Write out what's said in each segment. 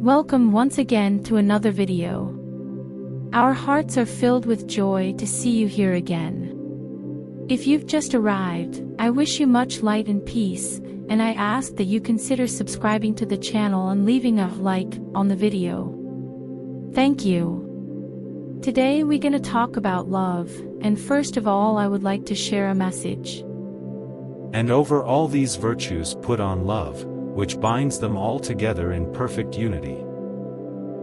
Welcome once again to another video. Our hearts are filled with joy to see you here again. If you've just arrived, I wish you much light and peace, and I ask that you consider subscribing to the channel and leaving a like on the video. Thank you. Today we're going to talk about love, and first of all I would like to share a message. And over all these virtues put on love, which binds them all together in perfect unity.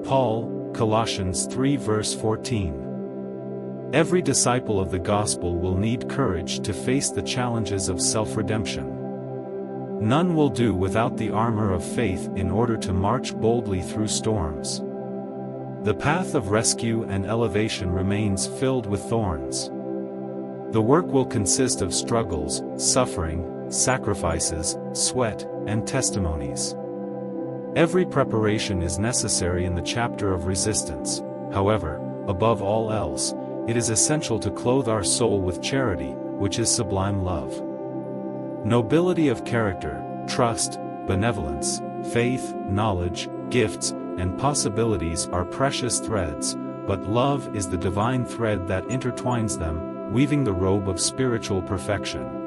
Paul, Colossians 3 verse 14. Every disciple of the gospel will need courage to face the challenges of self-redemption. None will do without the armor of faith in order to march boldly through storms. The path of rescue and elevation remains filled with thorns. The work will consist of struggles, suffering, sacrifices, sweat, and testimonies. Every preparation is necessary in the chapter of resistance. However, above all else, it is essential to clothe our soul with charity, which is sublime love. Nobility of character, trust, benevolence, faith, knowledge, gifts, and possibilities are precious threads, but love is the divine thread that intertwines them, weaving the robe of spiritual perfection.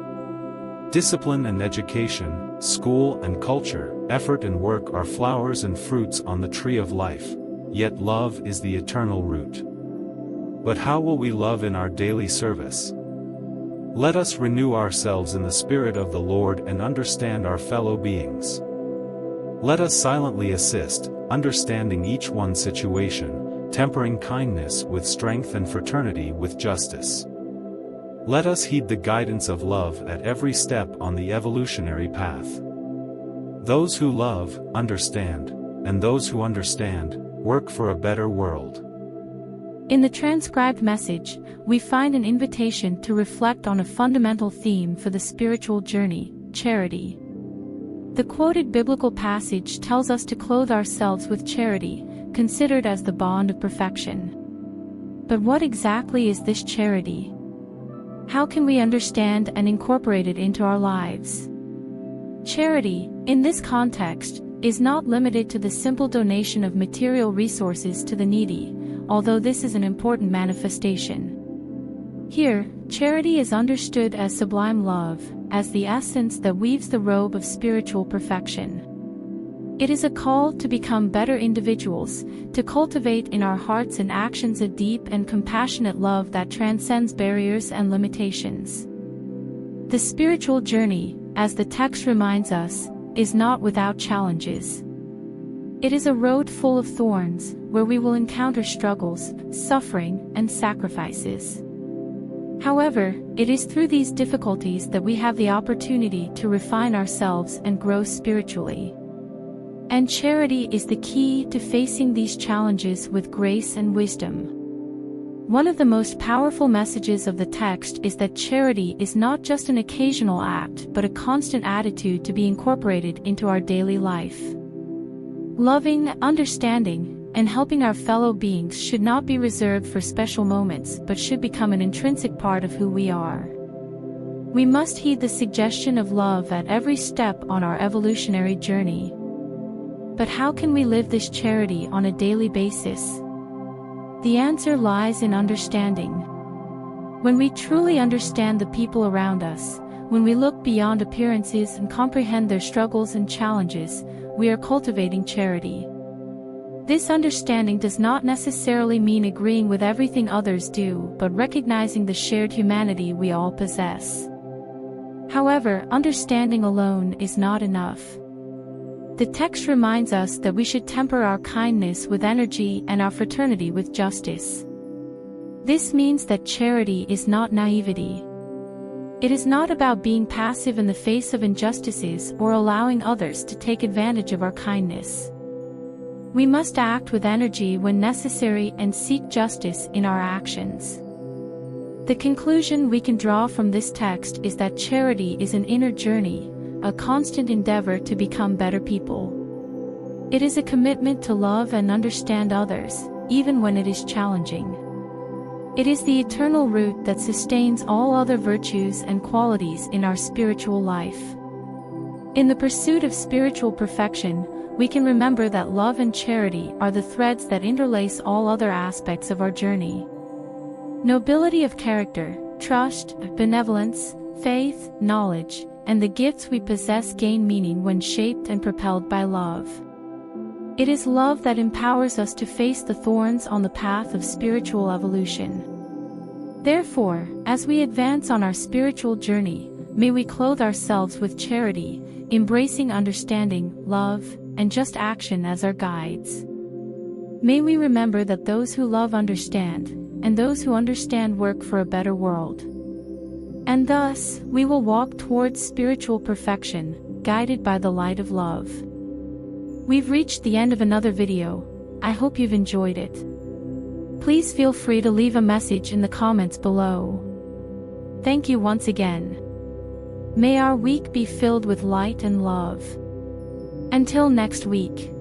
Discipline and education, school and culture, effort and work are flowers and fruits on the tree of life, yet love is the eternal root. But how will we love in our daily service? Let us renew ourselves in the Spirit of the Lord and understand our fellow beings. Let us silently assist, understanding each one's situation, tempering kindness with strength and fraternity with justice. Let us heed the guidance of love at every step on the evolutionary path. Those who love, understand, and those who understand, work for a better world. In the transcribed message, we find an invitation to reflect on a fundamental theme for the spiritual journey, charity. The quoted biblical passage tells us to clothe ourselves with charity, considered as the bond of perfection. But what exactly is this charity? How can we understand and incorporate it into our lives? Charity, in this context, is not limited to the simple donation of material resources to the needy, although this is an important manifestation. Here, charity is understood as sublime love, as the essence that weaves the robe of spiritual perfection. It is a call to become better individuals, to cultivate in our hearts and actions a deep and compassionate love that transcends barriers and limitations. The spiritual journey, as the text reminds us, is not without challenges. It is a road full of thorns, where we will encounter struggles, suffering, and sacrifices. However, it is through these difficulties that we have the opportunity to refine ourselves and grow spiritually. And charity is the key to facing these challenges with grace and wisdom. One of the most powerful messages of the text is that charity is not just an occasional act but a constant attitude to be incorporated into our daily life. Loving, understanding, and helping our fellow beings should not be reserved for special moments but should become an intrinsic part of who we are. We must heed the suggestion of love at every step on our evolutionary journey. But how can we live this charity on a daily basis? The answer lies in understanding. When we truly understand the people around us, when we look beyond appearances and comprehend their struggles and challenges, we are cultivating charity. This understanding does not necessarily mean agreeing with everything others do, but recognizing the shared humanity we all possess. However, understanding alone is not enough. The text reminds us that we should temper our kindness with energy and our fraternity with justice. This means that charity is not naivety. It is not about being passive in the face of injustices or allowing others to take advantage of our kindness. We must act with energy when necessary and seek justice in our actions. The conclusion we can draw from this text is that charity is an inner journey, a constant endeavor to become better people. It is a commitment to love and understand others, even when it is challenging. It is the eternal root that sustains all other virtues and qualities in our spiritual life. In the pursuit of spiritual perfection, we can remember that love and charity are the threads that interlace all other aspects of our journey. Nobility of character, trust, benevolence, faith, knowledge, and the gifts we possess gain meaning when shaped and propelled by love. It is love that empowers us to face the thorns on the path of spiritual evolution. Therefore, as we advance on our spiritual journey, may we clothe ourselves with charity, embracing understanding, love, and just action as our guides. May we remember that those who love understand, and those who understand work for a better world. And thus, we will walk towards spiritual perfection, guided by the light of love. We've reached the end of another video. I hope you've enjoyed it. Please feel free to leave a message in the comments below. Thank you once again. May our week be filled with light and love. Until next week.